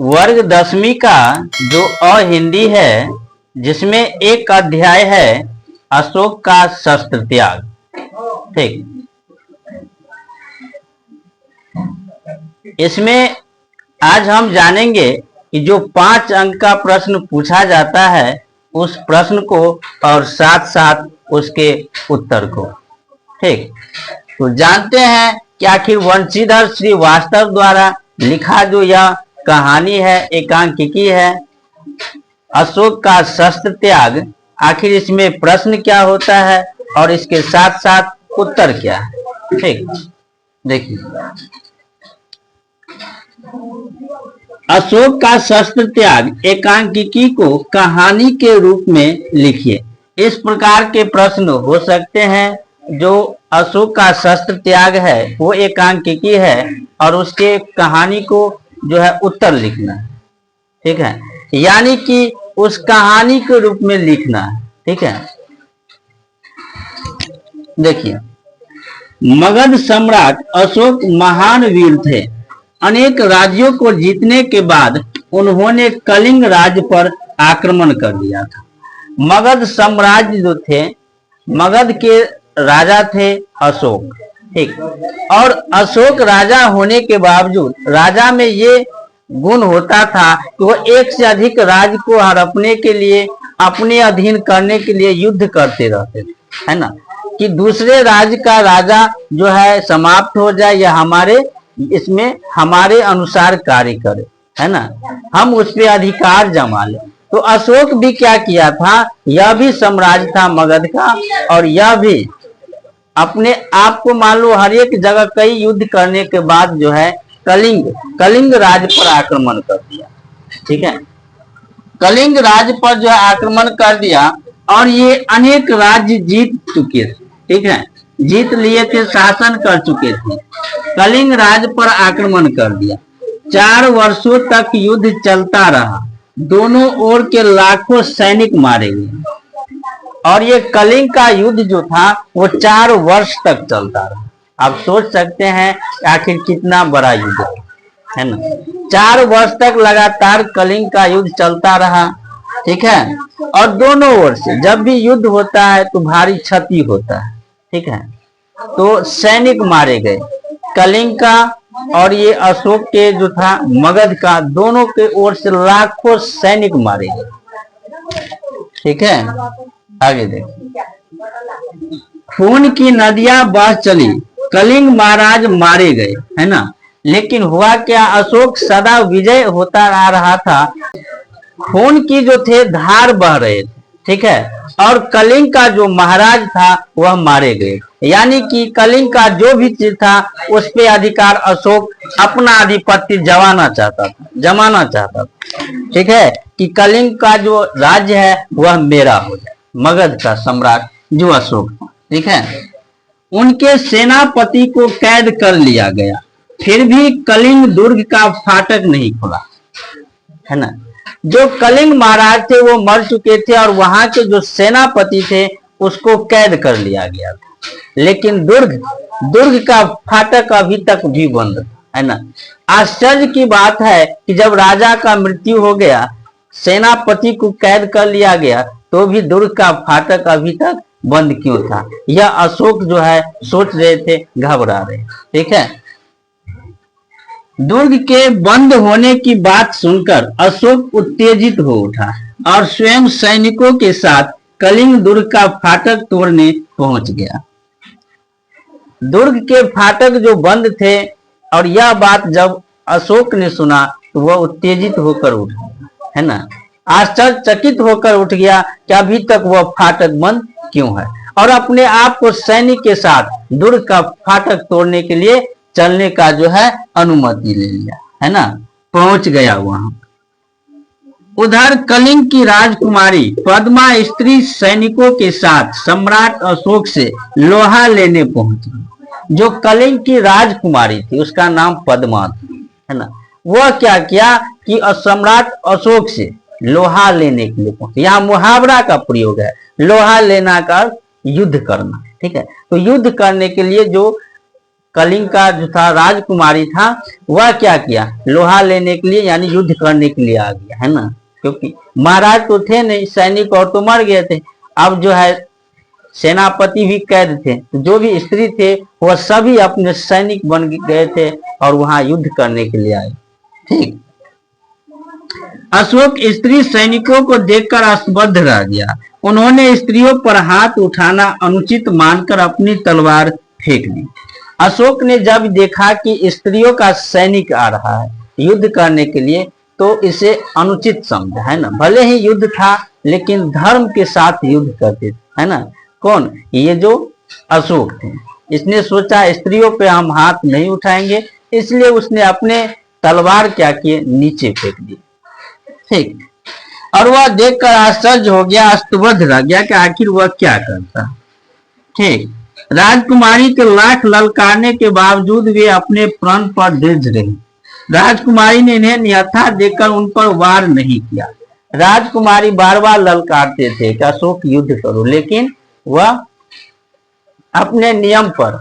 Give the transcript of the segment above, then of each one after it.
वर्ग 10वीं का जो हिंदी है, जिसमें एक अध्याय है अशोक का शस्त्र त्याग। ठीक, इसमें आज हम जानेंगे कि जो 5 अंक का प्रश्न पूछा जाता है उस प्रश्न को और साथ साथ उसके उत्तर को। ठीक, तो जानते हैं कि आखिर वंशीधर श्रीवास्तव द्वारा लिखा जो यह कहानी है, एकांकिकी है अशोक का शस्त्र त्याग, आखिर इसमें प्रश्न क्या होता है और इसके साथ साथ उत्तर क्या है। ठीक, देखिए, अशोक का शस्त्र त्याग एकांकिकी को कहानी के रूप में लिखिए। इस प्रकार के प्रश्न हो सकते हैं। जो अशोक का शस्त्र त्याग है वो एकांकिकी है और उसके कहानी को जो है उत्तर लिखना है। ठीक है, यानी कि उस कहानी के रूप में लिखना है। ठीक है, देखिए, मगध सम्राट अशोक महान वीर थे। अनेक राज्यों को जीतने के बाद उन्होंने कलिंग राज्य पर आक्रमण कर दिया था। मगध साम्राज्य जो थे, मगध के राजा थे अशोक। ठीक, और अशोक राजा होने के बावजूद राजा में ये गुण होता था कि वो एक से अधिक राज्य को हड़पने के लिए, अपने अधीन करने के लिए युद्ध करते रहते थे, है ना, कि दूसरे राज्य का राजा जो है समाप्त हो जाए या इसमें हमारे अनुसार कार्य करे, है ना, हम उस पर अधिकार जमा ले। तो अशोक भी क्या किया था, यह भी साम्राज्य था मगध का और यह भी अपने आप को मान लो हर एक जगह कई युद्ध करने के बाद जो है कलिंग राज्य पर आक्रमण कर दिया। ठीक है, कलिंग राज्य पर जो है आक्रमण कर दिया और ये अनेक राज्य जीत चुके थे। ठीक है, जीत लिए थे, शासन कर चुके थे। कलिंग राज्य पर आक्रमण कर दिया। 4 वर्षों तक युद्ध चलता रहा। दोनों ओर के लाखों सैनिक मारे गए और ये कलिंग का युद्ध जो था वो 4 वर्ष तक चलता रहा। आप सोच सकते हैं आखिर कितना बड़ा युद्ध है ना। 4 वर्ष तक लगातार कलिंग का युद्ध चलता रहा। ठीक है, और दोनों ओर से जब भी युद्ध होता है तो भारी क्षति होता है। ठीक है, तो सैनिक मारे गए कलिंग का और ये अशोक के जो था मगध का, दोनों के ओर से लाखों सैनिक मारे गए। ठीक है, आगे देखिए, खून की नदियां बह चली, कलिंग महाराज मारे गए, है ना। लेकिन हुआ क्या, अशोक सदा विजय होता आ रहा था। खून की जो थे धार बह रहे थे। ठीक है, और कलिंग का जो महाराज था वह मारे गए। यानी कि कलिंग का जो भी चीज था उस पे अधिकार अशोक अपना आधिपत्य जमाना चाहता था। ठीक है, कि कलिंग का जो राज्य है वह मेरा हो जाए, मगध का सम्राट जो अशोक था। ठीक है, उनके सेनापति को कैद कर लिया गया, फिर भी कलिंग दुर्ग का फाटक नहीं खुला, है ना। जो कलिंग महाराज थे वो मर चुके थे और वहां के जो सेनापति थे उसको कैद कर लिया गया था, लेकिन दुर्ग का फाटक अभी तक भी बंद है ना। आश्चर्य की बात है कि जब राजा का मृत्यु हो गया, सेनापति को कैद कर लिया गया, तो भी दुर्ग का फाटक अभी तक बंद क्यों था। यह अशोक जो है सोच रहे थे, घबरा रहे। ठीक है, दुर्ग के बंद होने की बात सुनकर अशोक उत्तेजित हो उठा और स्वयं सैनिकों के साथ कलिंग दुर्ग का फाटक तोड़ने पहुंच गया। दुर्ग के फाटक जो बंद थे और यह बात जब अशोक ने सुना तो वह उत्तेजित होकर उठा, है ना, आश्चर्यचकित होकर उठ गया कि अभी तक वह फाटक बंद क्यों है, और अपने आप को सैनिक के साथ दुर्ग का फाटक तोड़ने के लिए चलने का जो है अनुमति ले लिया, है ना, पहुंच गया वहां। उधर कलिंग की राजकुमारी पद्मा स्त्री सैनिकों के साथ सम्राट अशोक से लोहा लेने पहुंची। जो कलिंग की राजकुमारी थी उसका नाम पद्मा थी, है ना। वह क्या किया कि सम्राट अशोक से लोहा लेने के लिए पहुंचे। यहाँ मुहावरा का प्रयोग है, लोहा लेना का युद्ध करना। ठीक है, तो युद्ध करने के लिए जो कलिंग का जो था राजकुमारी था, वह क्या किया, लोहा लेने के लिए यानी युद्ध करने के लिए आ गया, है ना। क्योंकि महाराज तो थे नहीं, सैनिक और तो मर गए थे। अब जो है सेनापति भी कैद थे, तो जो भी स्त्री थे वह सभी अपने सैनिक बन गए थे और वहां युद्ध करने के लिए आए। ठीक। अशोक स्त्री सैनिकों को देखकर स्तब्ध रह गया। उन्होंने स्त्रियों पर हाथ उठाना अनुचित मानकर अपनी तलवार फेंक दी। अशोक ने जब देखा कि स्त्रियों का सैनिक आ रहा है युद्ध करने के लिए, तो इसे अनुचित समझा, है ना। भले ही युद्ध था लेकिन धर्म के साथ युद्ध करते थे, है ना। कौन, ये जो अशोक थे। इसने सोचा स्त्रियों पे हम हाथ नहीं उठाएंगे, इसलिए उसने अपने तलवार क्या किए, नीचे फेंक दी। ठीक। और वह देखकर आश्चर्य हो गया, स्तब्ध रह गया कि आखिर वह क्या करता। ठीक। राजकुमारी के लाख ललकारने के बावजूद वे अपने प्रण पर दृढ़ रही। राजकुमारी ने इन्हें निहत्था देकर उन पर वार नहीं किया। राजकुमारी बार बार ललकारते थे कि अशोक युद्ध करो, लेकिन वह अपने नियम पर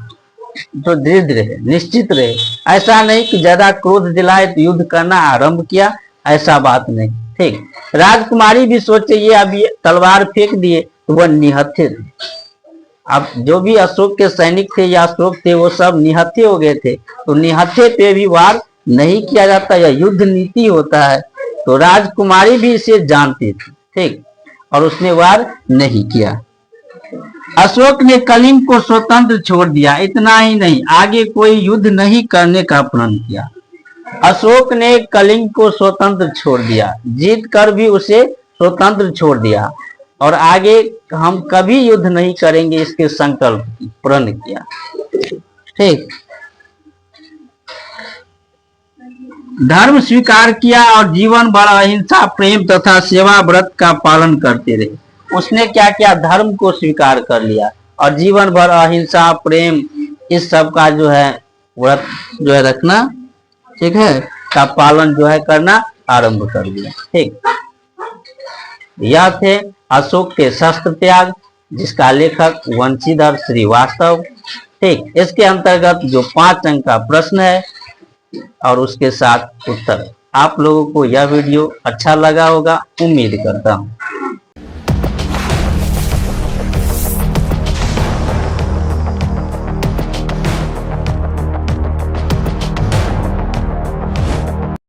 जो दृढ़ रहे, निश्चित रहे। ऐसा नहीं कि ज्यादा क्रोध दिलाए तो युद्ध करना आरंभ किया, ऐसा बात नहीं। ठीक। राजकुमारी भी सोचे ये अब ये तलवार फेंक दिए तो वह निहत्थे थे। अब जो भी अशोक के सैनिक थे या अशोक थे वो सब निहत्थे हो गए थे, तो निहत्थे पे भी वार नहीं किया जाता, यह युद्ध नीति होता है। तो राजकुमारी भी इसे जानती थी। ठीक। और उसने वार नहीं किया। अशोक ने कलिंग को स्वतंत्र छोड़ दिया। इतना ही नहीं, आगे कोई युद्ध नहीं करने का प्रण किया। अशोक ने कलिंग को स्वतंत्र छोड़ दिया, जीत कर भी उसे स्वतंत्र छोड़ दिया और आगे हम कभी युद्ध नहीं करेंगे इसके संकल्प की प्रण किया। ठीक। धर्म स्वीकार किया और जीवन भर अहिंसा, प्रेम तथा सेवा व्रत का पालन करते रहे। उसने क्या किया, धर्म को स्वीकार कर लिया और जीवन भर अहिंसा, प्रेम, इस सब का जो है व्रत जो है रखना, ठीक है, का पालन जो है करना आरंभ कर दिया। ठीक। यह थे अशोक के शस्त्र त्याग, जिसका लेखक वंशीधर श्रीवास्तव। ठीक। इसके अंतर्गत जो 5 अंक का प्रश्न है और उसके साथ उत्तर। आप लोगों को यह वीडियो अच्छा लगा होगा, उम्मीद करता हूं।